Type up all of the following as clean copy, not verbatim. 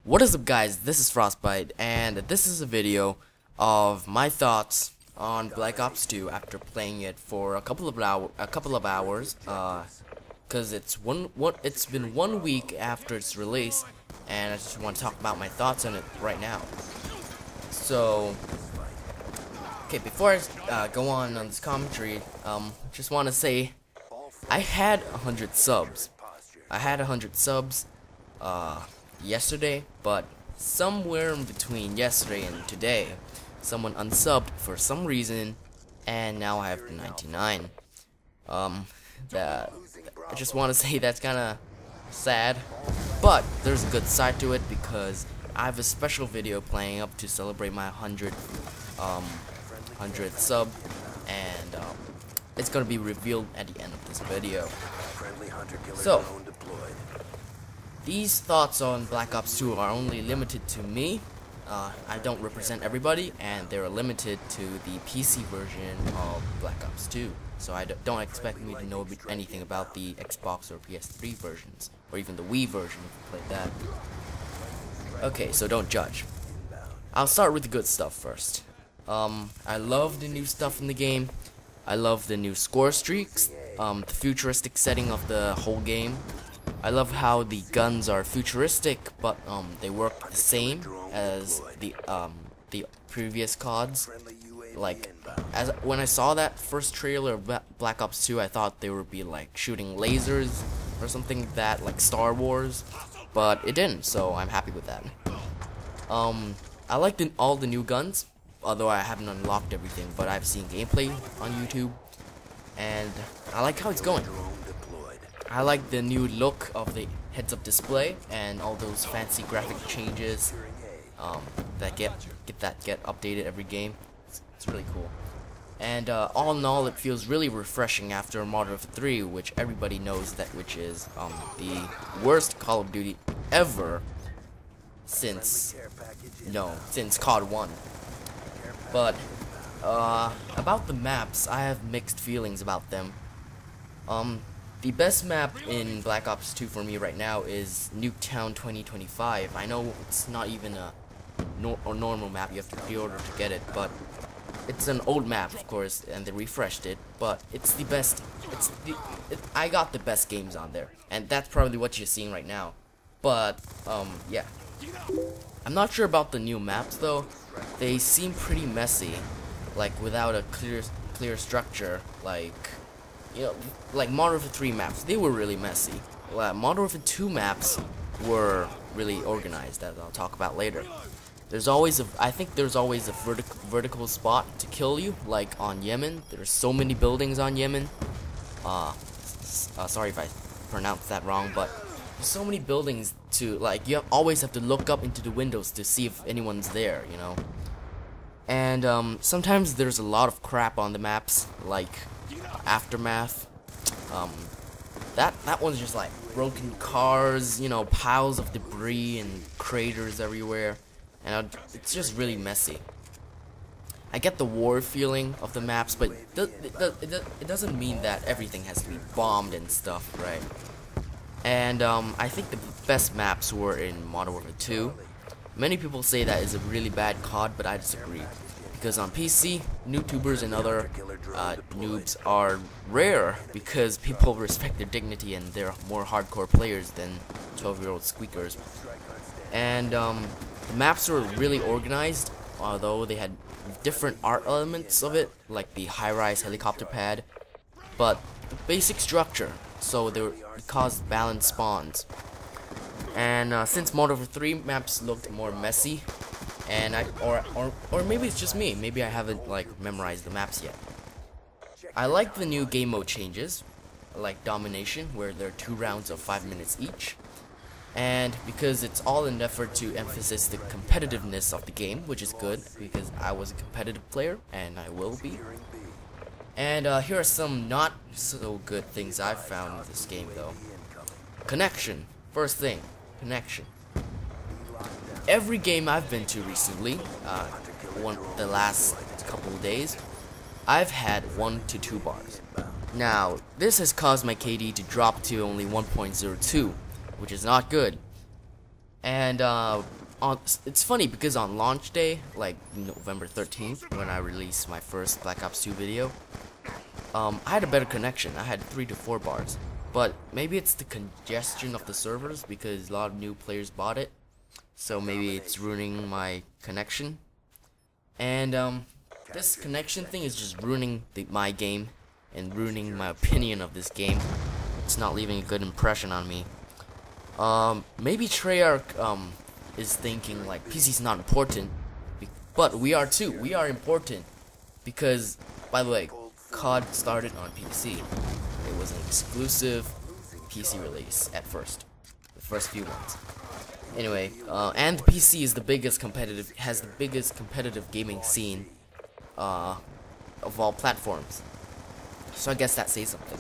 What is up, guys? This is Frostbite, and this is a video of my thoughts on Black Ops 2 after playing it for a couple of hours. Cause it's been 1 week after its release, and I just want to talk about my thoughts on it right now. So, okay, before I go on this commentary, just want to say I had 100 subs. Yesterday, but somewhere in between yesterday and today, someone unsubbed for some reason, and now I have 99. I just want to say that's kind of sad, but there's a good side to it because I have a special video playing up to celebrate my 100th sub, and it's gonna be revealed at the end of this video. So, these thoughts on Black Ops 2 are only limited to me. I don't represent everybody, and they're limited to the PC version of Black Ops 2. So I don't expect me to know anything about the Xbox or PS3 versions, or even the Wii version if you played that. Okay, so don't judge. I'll start with the good stuff first. I love the new stuff in the game. I love the new score streaks, the futuristic setting of the whole game. I love how the guns are futuristic, but they work the same as the previous CODs. Like, when I saw that first trailer of Black Ops 2, I thought they would be like shooting lasers or something like that, like Star Wars, but it didn't. So I'm happy with that. I like all the new guns, although I haven't unlocked everything, but I've seen gameplay on YouTube, and I like how it's going. I like the new look of the heads-up display and all those fancy graphic changes that get updated every game. It's really cool. And all in all, it feels really refreshing after Modern Warfare 3, which everybody knows which is the worst Call of Duty ever since COD 1. But about the maps, I have mixed feelings about them. The best map in Black Ops 2 for me right now is Nuketown 2025. I know it's not even a normal map, you have to pre-order to get it, but it's an old map, of course, and they refreshed it, but it's the best. I got the best games on there, and that's probably what you're seeing right now. But, yeah. I'm not sure about the new maps, though. They seem pretty messy, like without a clear structure, like... You know, like Modern Warfare 3 maps, they were really messy. Modern Warfare 2 maps were really organized, as I'll talk about later. I think there's always a vertical spot to kill you, like on Yemen. There's so many buildings on Yemen. Sorry if I pronounced that wrong, but there's so many buildings to, like, you always have to look up into the windows to see if anyone's there, you know. And sometimes there's a lot of crap on the maps, like Aftermath. That one's just like broken cars, you know, piles of debris and craters everywhere, and it's just really messy. I get the war feeling of the maps, but it doesn't mean that everything has to be bombed and stuff, right? And I think the best maps were in Modern Warfare 2. Many people say that is a really bad COD, but I disagree. Because on PC, YouTubers and other noobs are rare because people respect their dignity and they're more hardcore players than 12-year-old squeakers. And the maps were really organized, although they had different art elements of it, like the high-rise helicopter pad, but the basic structure, so they caused balanced spawns. And since Modern Warfare 3 maps looked more messy, and or maybe it's just me, maybe I haven't like memorized the maps yet. I like the new game mode changes, like Domination, where there are 2 rounds of 5 minutes each, and because it's all in an effort to emphasize the competitiveness of the game, which is good because I was a competitive player and I will be. And here are some not so good things I've found with this game, though. Connection. First thing, connection. Every game I've been to recently, the last couple of days, I've had 1 to 2 bars. Now, this has caused my KD to drop to only 1.02, which is not good. And it's funny because on launch day, like November 13th, when I released my first Black Ops 2 video, I had a better connection. I had 3 to 4 bars. But maybe it's the congestion of the servers because a lot of new players bought it. So maybe it's ruining my connection. And this connection thing is just ruining my game and ruining my opinion of this game. It's not leaving a good impression on me. Maybe Treyarch is thinking like PC's not important, but we are too. We are important because, by the way, COD started on PC. It was an exclusive PC release at first, the first few ones. Anyway, and the PC is the biggest has the biggest competitive gaming scene of all platforms. So I guess that says something.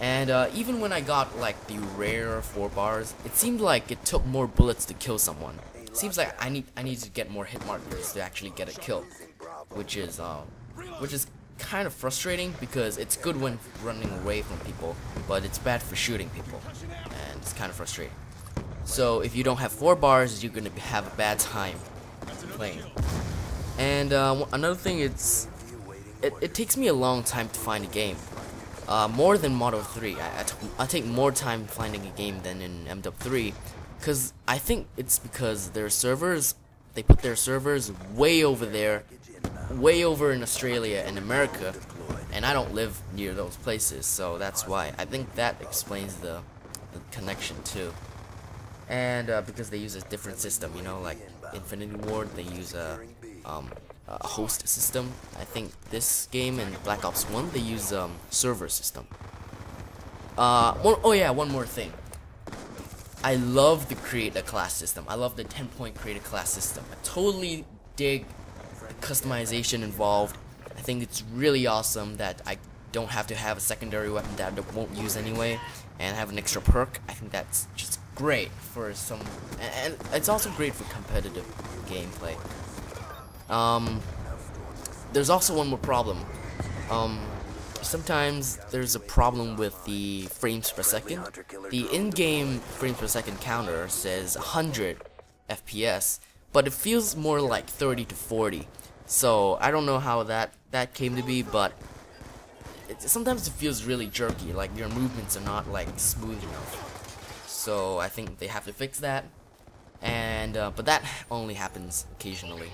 And even when I got like the rare 4 bars, it seemed like it took more bullets to kill someone. It seems like I need to get more hit markers to actually get a kill, which is kind of frustrating because it's good when running away from people, but it's bad for shooting people, and it's kind of frustrating. So if you don't have 4 bars, you're gonna have a bad time playing. And another thing, it takes me a long time to find a game. More than Model 3. I take more time finding a game than in MW3, because I think it's because their servers, they put their servers way over there, way over in Australia and America, and I don't live near those places, so that's why. I think that explains the connection too. And because they use a different system, you know, like Infinity Ward, they use a host system. I think this game and Black Ops 1 they use server system. One more thing. I love the create a class system. I love the 10-point create a class system. I totally dig the customization involved. I think it's really awesome that I don't have to have a secondary weapon that I won't use anyway and have an extra perk. I think that's just great for some, and it's also great for competitive gameplay. There's also one more problem. Sometimes there's a problem with the frames per second. The in-game frames per second counter says 100 FPS, but it feels more like 30 to 40. So I don't know how that came to be, but sometimes it feels really jerky, like your movements are not like smooth enough. So I think they have to fix that. And but that only happens occasionally.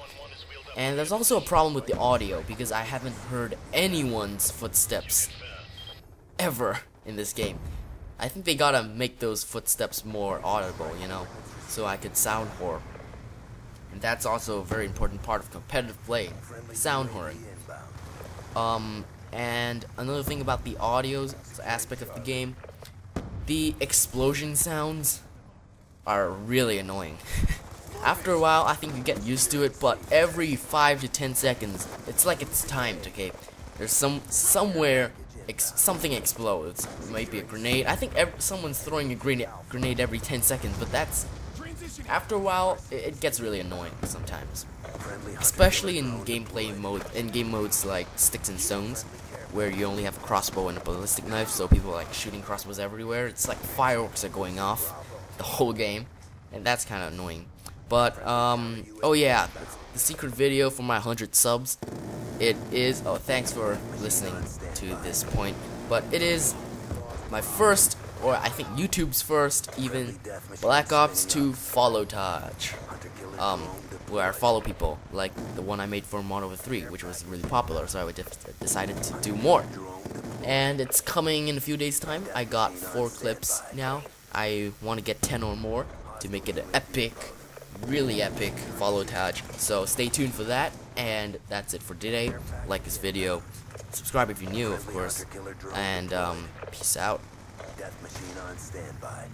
And there's also a problem with the audio because I haven't heard anyone's footsteps ever in this game. I think they gotta make those footsteps more audible, you know, so I could sound whore. And that's also a very important part of competitive play, sound whoring. And another thing about the audio aspect of the game, the explosion sounds are really annoying. After a while, I think you get used to it, but every 5 to 10 seconds, it's like it's timed, okay? There's somewhere something explodes. It might be a grenade. I think someone's throwing a grenade every 10 seconds, but that's... After a while, it gets really annoying sometimes. Especially in gameplay mode, in game modes like Sticks and Stones, where you only have a crossbow and a ballistic knife, so people are like shooting crossbows everywhere. It's like fireworks are going off the whole game, and that's kind of annoying. But, oh yeah, the secret video for my 100 subs, it is, oh, thanks for listening to this point, but it is my first, or I think YouTube's first, even, Black Ops 2 follow tage, where I follow people, like the one I made for Modern Warfare 3, which was really popular, so I decided to do more. And it's coming in a few days' time. I got 4 clips now. I want to get 10 or more to make it an epic, really epic follow tage. So stay tuned for that, and that's it for today. Like this video, subscribe if you're new, of course, and peace out. Death machine on standby.